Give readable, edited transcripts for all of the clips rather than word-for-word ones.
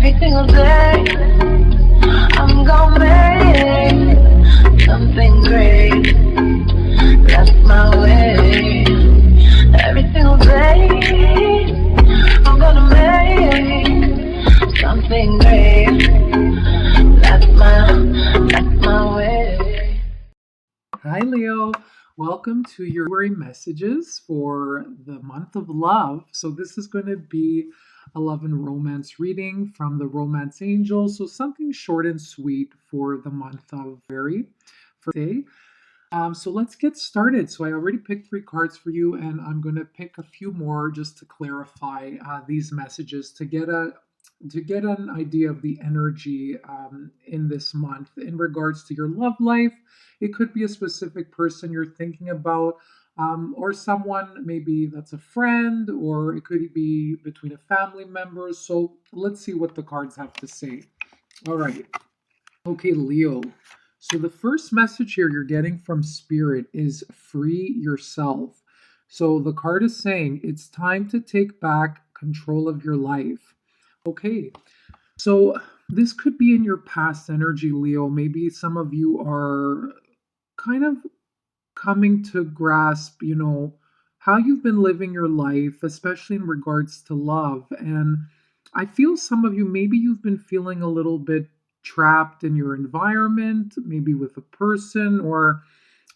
Every single day, I'm gonna make something great. That's my way. Every single day, I'm gonna make something great. That's my way. Hi, Leo. Welcome to your February messages for the month of love. So this is going to be a love and romance reading from the Romance Angels. So something short and sweet for the month of February for today. So let's get started. So I already picked 3 cards for you, and I'm going to pick a few more just to clarify these messages to get an idea of the energy in this month in regards to your love life. It could be a specific person you're thinking about, or someone maybe that's a friend, or it could be between a family member. So let's see what the cards have to say. All right. Okay, Leo. So the first message here you're getting from Spirit is free yourself. So the card is saying it's time to take back control of your life. Okay, so this could be in your past energy, Leo. Maybe some of you are kind of coming to grasp, how you've been living your life, especially in regards to love. And I feel some of you, maybe you've been feeling a little bit trapped in your environment, maybe with a person, or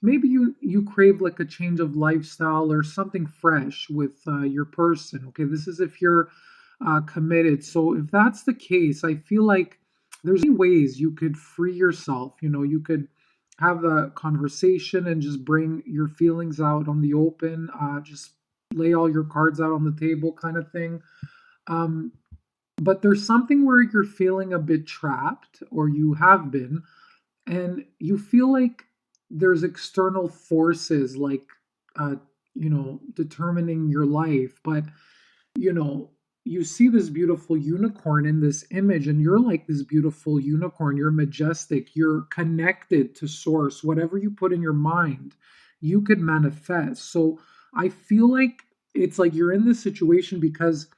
maybe you crave like a change of lifestyle or something fresh with your person. Okay, this is if you're committed. So if that's the case, I feel like there's many ways you could free yourself. You could have a conversation and just bring your feelings out on the open, just lay all your cards out on the table kind of thing. um, but there's something where you're feeling a bit trapped, or you have been, and you feel like there's external forces like uh, determining your life. But you know, you see this beautiful unicorn in this image, and you're like this beautiful unicorn. You're majestic. You're connected to source. Whatever you put in your mind, you could manifest. So I feel like it's like you're in this situation because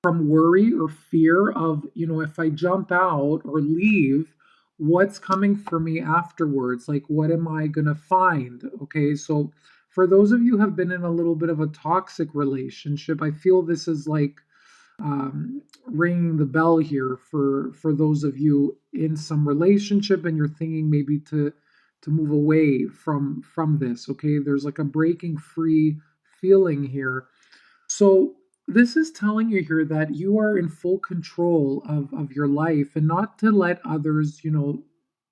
from worry or fear of, if I jump out or leave, what's coming for me afterwards? Like, what am I going to find? Okay, so for those of you who have been in a little bit of a toxic relationship, I feel this is like ringing the bell here for those of you in some relationship and you're thinking maybe to move away from this. Okay, there's like a breaking free feeling here. So this is telling you here that you are in full control of your life, and not to let others,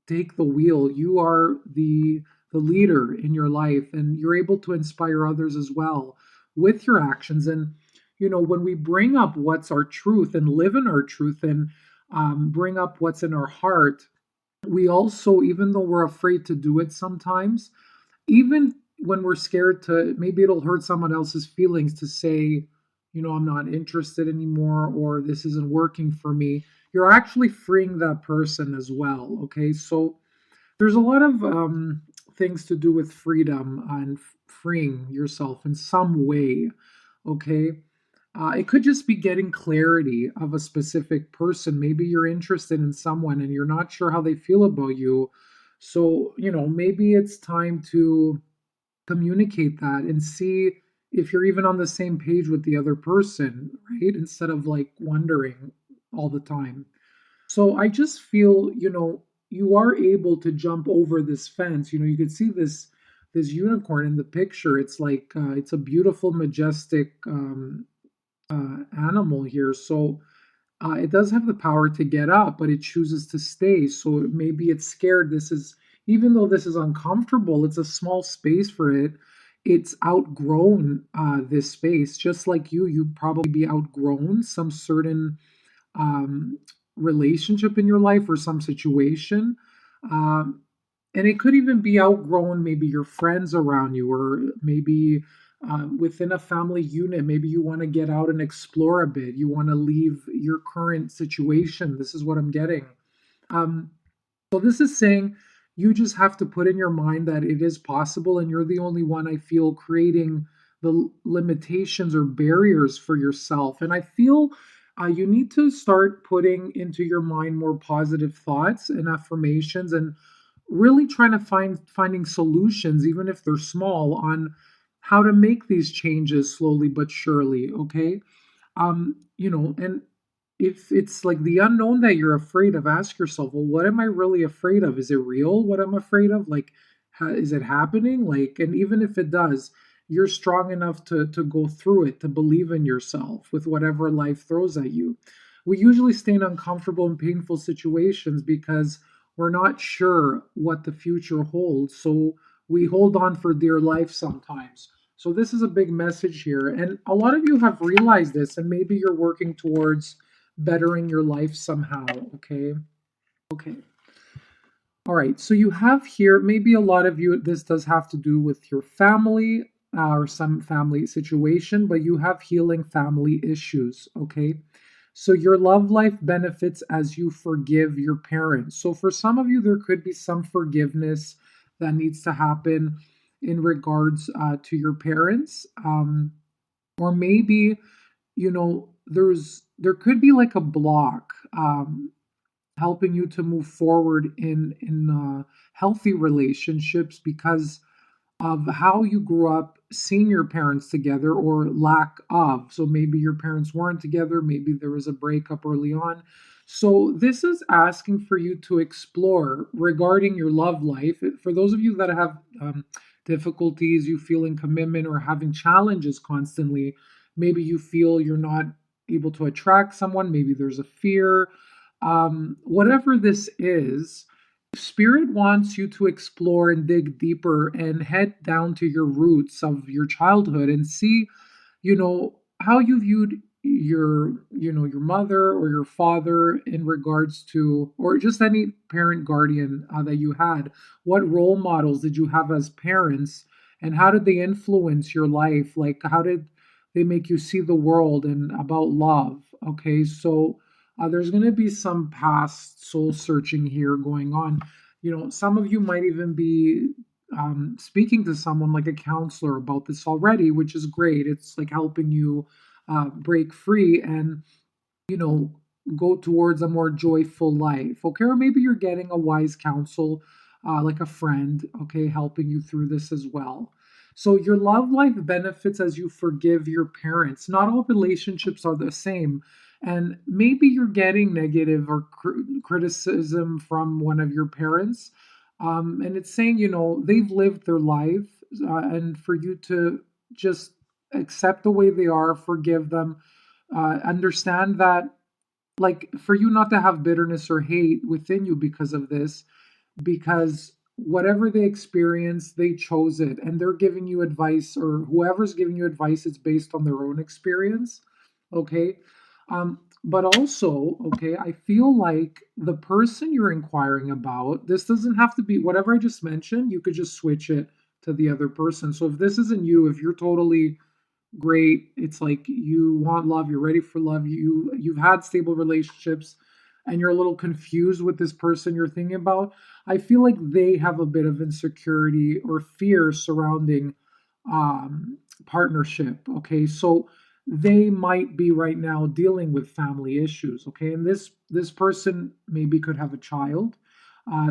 take the wheel. You are the leader in your life, and you're able to inspire others as well with your actions. And when we bring up what's our truth and live in our truth, and bring up what's in our heart, we also, even though we're afraid to do it sometimes, even when we're scared to, maybe it'll hurt someone else's feelings to say, I'm not interested anymore, or this isn't working for me, you're actually freeing that person as well. Okay, so there's a lot of things to do with freedom and freeing yourself in some way. Okay, it could just be getting clarity of a specific person. Maybe you're interested in someone and you're not sure how they feel about you. So, maybe it's time to communicate that and see if you're even on the same page with the other person, right? Instead of like wondering all the time. So I just feel, you are able to jump over this fence. You can see this unicorn in the picture. It's like it's a beautiful, majestic animal here. So it does have the power to get up, but it chooses to stay. So maybe it's scared. Even though this is uncomfortable, it's a small space for it. It's outgrown this space. Just like you'd probably be outgrown some certain um, relationship in your life or some situation. Um, and it could even be outgrown maybe your friends around you, or maybe within a family unit. Maybe you want to get out and explore a bit. You want to leave your current situation. This is what I'm getting. Um, so this is saying you just have to put in your mind that it is possible, and you're the only one, I feel, creating the limitations or barriers for yourself. And I feel You need to start putting into your mind more positive thoughts and affirmations, and really trying to finding solutions, even if they're small, on how to make these changes slowly but surely. Okay. And if it's like the unknown that you're afraid of, ask yourself, well, what am I really afraid of? Is it real what I'm afraid of? Like, is it happening? Like, and even if it does, you're strong enough to go through it, to believe in yourself with whatever life throws at you. We usually stay in uncomfortable and painful situations because we're not sure what the future holds. So we hold on for dear life sometimes. So this is a big message here. And a lot of you have realized this, and maybe you're working towards bettering your life somehow. Okay. Okay. All right. So you have here, maybe a lot of you, this does have to do with your family or some family situation, but you have healing family issues. Okay. So your love life benefits as you forgive your parents. So for some of you, there could be some forgiveness that needs to happen in regards to your parents. Or maybe, there could be like a block helping you to move forward in healthy relationships because of how you grew up seeing your parents together or lack of. So maybe your parents weren't together, maybe there was a breakup early on. So this is asking for you to explore regarding your love life. For those of you that have difficulties, you feel in commitment or having challenges constantly, maybe you feel you're not able to attract someone, maybe there's a fear. Whatever this is, Spirit wants you to explore and dig deeper and head down to your roots of your childhood and see, how you viewed your mother or your father in regards to, or just any parent guardian that you had. What role models did you have as parents, and how did they influence your life? Like, how did they make you see the world and about love? Okay, so there's going to be some past soul searching here going on. Some of you might even be speaking to someone like a counselor about this already, which is great. It's like helping you break free and, you know, go towards a more joyful life. Okay. Or maybe you're getting a wise counsel, like a friend, okay, helping you through this as well. So your love life benefits as you forgive your parents. Not all relationships are the same. And maybe you're getting negative or criticism from one of your parents. And it's saying, they've lived their life, and for you to just accept the way they are, forgive them, understand that, like, for you not to have bitterness or hate within you because of this, because whatever they experience, they chose it, and they're giving you advice, or whoever's giving you advice, it's based on their own experience. Okay. But also, okay, I feel like the person you're inquiring about, this doesn't have to be whatever I just mentioned, you could just switch it to the other person. So if this isn't you, if you're totally great, it's like you want love, you're ready for love, you've had stable relationships, and you're a little confused with this person you're thinking about, I feel like they have a bit of insecurity or fear surrounding partnership. Okay, so they might be right now dealing with family issues. Okay, and this person maybe could have a child.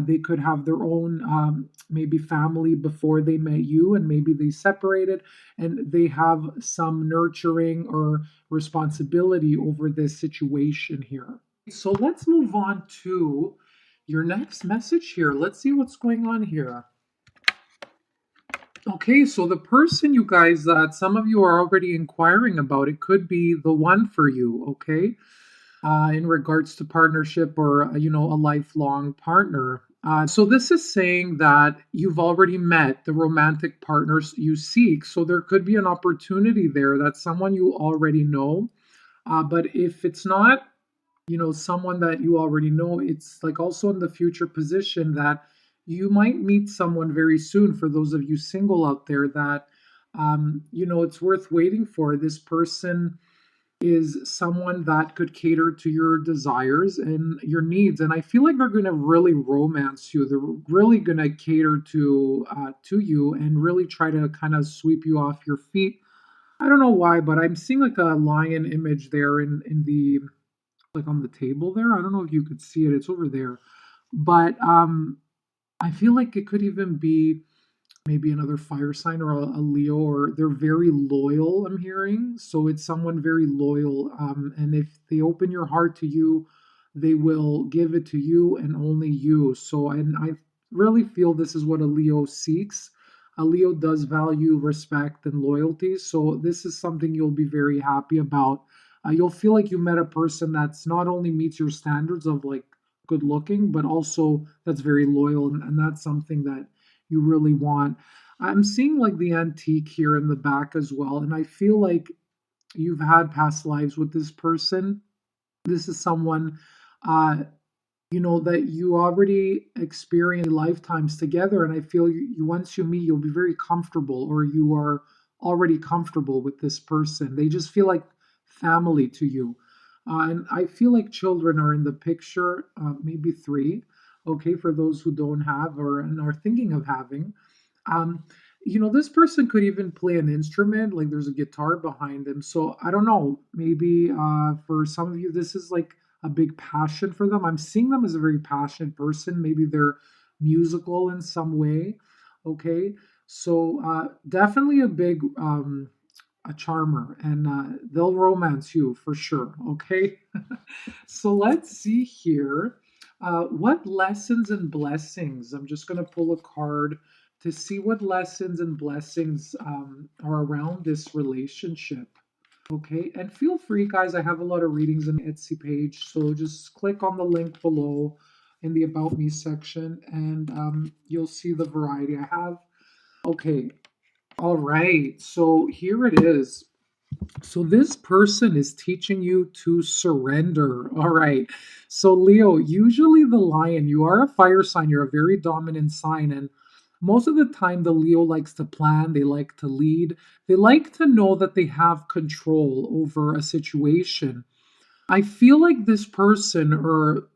They could have their own maybe family before they met you, and maybe they separated, and they have some nurturing or responsibility over this situation here. So let's move on to your next message here. Let's see what's going on here. Okay, so the person, you guys, that some of you are already inquiring about, it could be the one for you, okay? In regards to partnership or, a lifelong partner. So this is saying that you've already met the romantic partners you seek. So there could be an opportunity there that someone you already know. But if it's not, someone that you already know, it's like also in the future position that you might meet someone very soon. For those of you single out there, that it's worth waiting for. This person is someone that could cater to your desires and your needs, and I feel like they're going to really romance you. They're really going to cater to you and really try to kind of sweep you off your feet. I don't know why, but I'm seeing like a lion image there in the like on the table there. I don't know if you could see it. It's over there. But I feel like it could even be maybe another fire sign or a Leo, or they're very loyal, I'm hearing. So it's someone very loyal. And if they open your heart to you, they will give it to you and only you. So, and I really feel this is what a Leo seeks. A Leo does value respect and loyalty. So this is something you'll be very happy about. You'll feel like you met a person that's not only meets your standards of like good looking, but also that's very loyal. And that's something that you really want. I'm seeing like the antique here in the back as well. And I feel like you've had past lives with this person. This is someone, uh, that you already experienced lifetimes together. And I feel once you meet, you'll be very comfortable, or you are already comfortable with this person. They just feel like family to you. And I feel like children are in the picture, maybe three, okay, for those who don't have or and are thinking of having. Um, this person could even play an instrument, like there's a guitar behind them. So I don't know, maybe for some of you, this is like a big passion for them. I'm seeing them as a very passionate person. Maybe they're musical in some way. Okay. So definitely a big a charmer, and they'll romance you for sure. Okay. So let's see here. What lessons and blessings? I'm just going to pull a card to see what lessons and blessings are around this relationship. Okay, and feel free, guys. I have a lot of readings on the Etsy page, so just click on the link below in the About Me section, and you'll see the variety I have. Okay, all right. So here it is. So this person is teaching you to surrender. All right. So Leo, usually the lion, you are a fire sign, you're a very dominant sign, and most of the time the Leo likes to plan, they like to lead. They like to know that they have control over a situation. I feel like this person or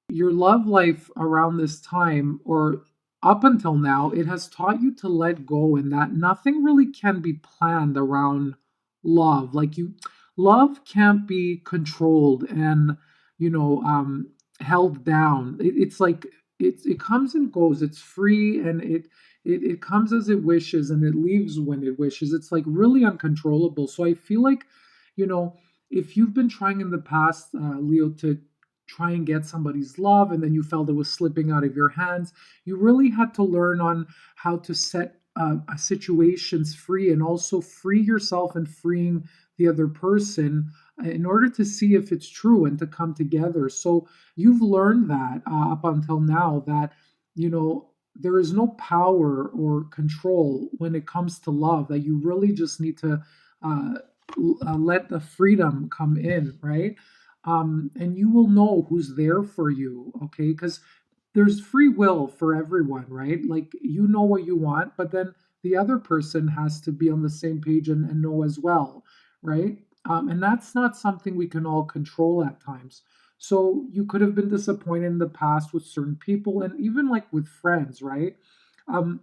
your love life around this time or up until now, it has taught you to let go, and that nothing really can be planned around love. Like love can't be controlled and, you know, held down. It's like it comes and goes. It's free, and it comes as it wishes and it leaves when it wishes. It's like really uncontrollable. So I feel like, you know, if you've been trying in the past, Leo, to try and get somebody's love and then you felt it was slipping out of your hands, you really had to learn on how to set situations free, and also free yourself and freeing the other person in order to see if it's true and to come together. So you've learned that up until now, that there is no power or control when it comes to love, that you really just need to uh, let the freedom come in, right? And you will know who's there for you, okay? Because there's free will for everyone, right? Like you know what you want, but then the other person has to be on the same page and know as well, right? And that's not something we can all control at times. So you could have been disappointed in the past with certain people, and even like with friends, right? Um,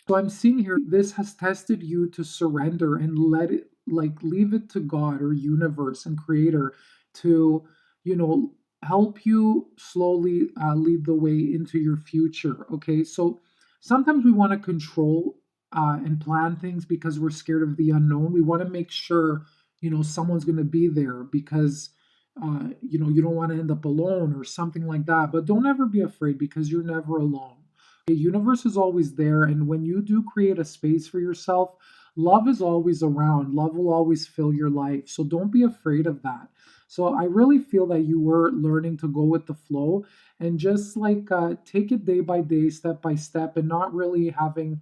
so I'm seeing here, this has tested you to surrender and let it, like, leave it to God or universe and creator to, you know, help you slowly lead the way into your future. Okay. So sometimes we want to control and plan things because we're scared of the unknown. We want to make sure, someone's going to be there because, you don't want to end up alone or something like that. But don't ever be afraid, because you're never alone. The universe is always there, and when you do create a space for yourself, love is always around. Love will always fill your life. So don't be afraid of that. So I really feel that you were learning to go with the flow and just like take it day by day, step by step, and not really having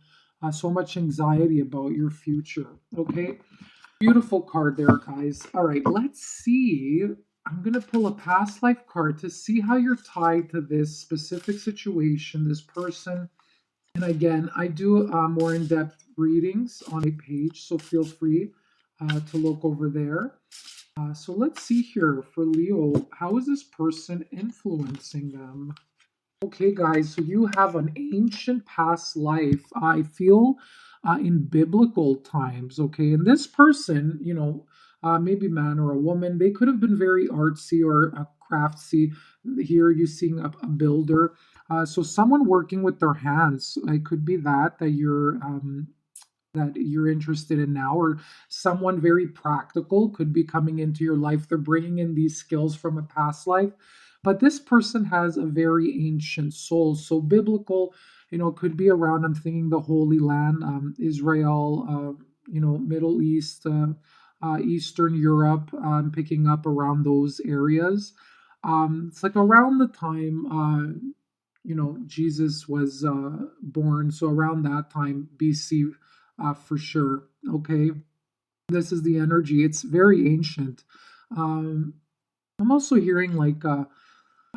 so much anxiety about your future. Okay. Beautiful card there, guys. All right, let's see. I'm going to pull a past life card to see how you're tied to this specific situation, this person. And again, I do more in-depth readings on a page, so feel free to look over there. So let's see here for Leo, how is this person influencing them? Okay, guys, so you have an ancient past life. I feel in biblical times. Okay, and this person, maybe man or a woman, they could have been very artsy or craftsy. Here you seeing a builder, so someone working with their hands. It could be that you're interested in now, or someone very practical could be coming into your life. They're bringing in these skills from a past life, but this person has a very ancient soul. So biblical, could be around, I'm thinking the Holy Land, Israel, Middle East, Eastern Europe. I'm picking up around those areas. It's like around the time Jesus was born, so around that time, BC, for sure. Okay, this is the energy. It's very ancient. Um, I'm also hearing like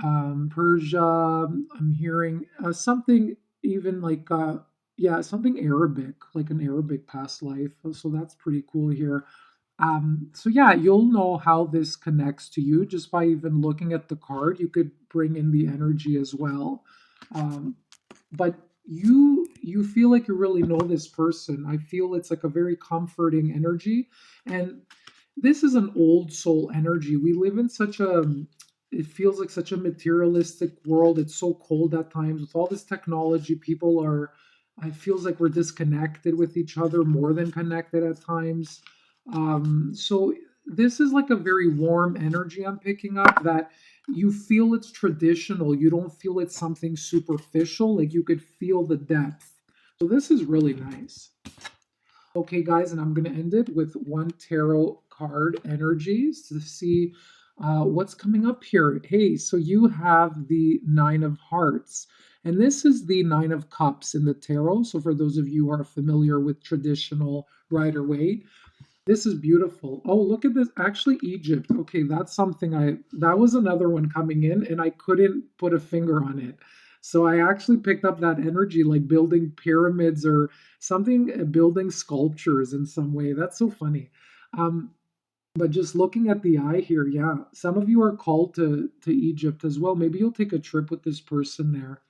Persia. I'm hearing something even like yeah, something Arabic, like an Arabic past life. So that's pretty cool here. So yeah, you'll know how this connects to you just by even looking at the card. You could bring in the energy as well. Um, but you feel like you really know this person. I feel it's like a very comforting energy, and this is an old soul energy. We live in such a, it feels like such a materialistic world. It's so cold at times with all this technology. People are, it feels like we're disconnected with each other more than connected at times. So this is like a very warm energy I'm picking up, that you feel it's traditional. You don't feel it's something superficial. Like you could feel the depth. So this is really nice. Okay, guys, and I'm going to end it with one tarot card energies to see what's coming up here. Hey, so you have the Nine of Hearts, and this is the Nine of Cups in the tarot. So for those of you who are familiar with traditional Rider Waite, this is beautiful. Oh, look at this. Actually, Egypt. Okay, that's something that was another one coming in, and I couldn't put a finger on it. So I actually picked up that energy, like building pyramids or something, building sculptures in some way. That's so funny. Um, but just looking at the eye here, yeah, some of you are called to Egypt as well. Maybe you'll take a trip with this person there.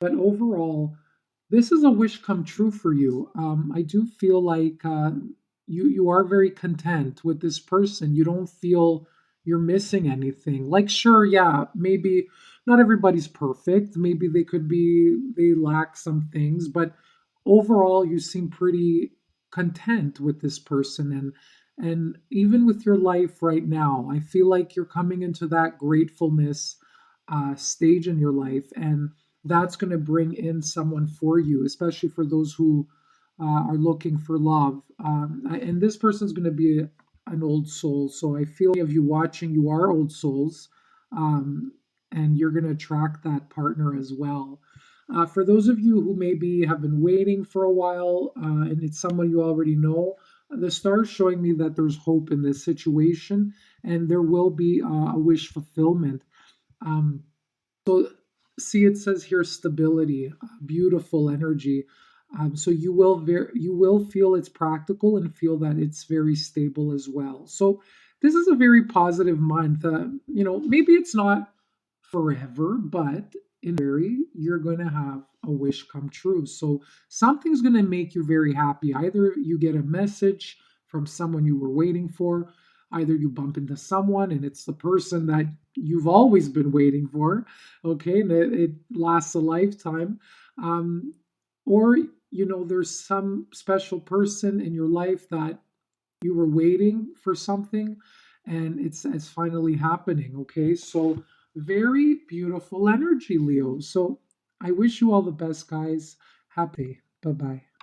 But overall, this is a wish come true for you. I do feel like you are very content with this person. You don't feel you're missing anything. Like, sure, yeah, maybe not everybody's perfect. Maybe they lack some things, but overall, you seem pretty content with this person, and even with your life right now, I feel like you're coming into that gratefulness stage in your life, and that's going to bring in someone for you, especially for those who are looking for love. And this person's going to be an old soul. So I feel of you watching, you are old souls, um, and you're going to attract that partner as well. For those of you who maybe have been waiting for a while and it's someone you already know, the stars showing me that there's hope in this situation, and there will be a wish fulfillment. Um, so see, it says here stability, beautiful energy. So you will feel it's practical and feel that it's very stable as well. So this is a very positive month. Maybe it's not forever, but in very you're going to have a wish come true. So something's going to make you very happy. Either you get a message from someone you were waiting for, either you bump into someone and it's the person that you've always been waiting for, okay, and it lasts a lifetime, um, or there's some special person in your life that you were waiting for something, and it's finally happening. Okay, so very beautiful energy, Leo. So I wish you all the best, guys. Happy. Bye bye.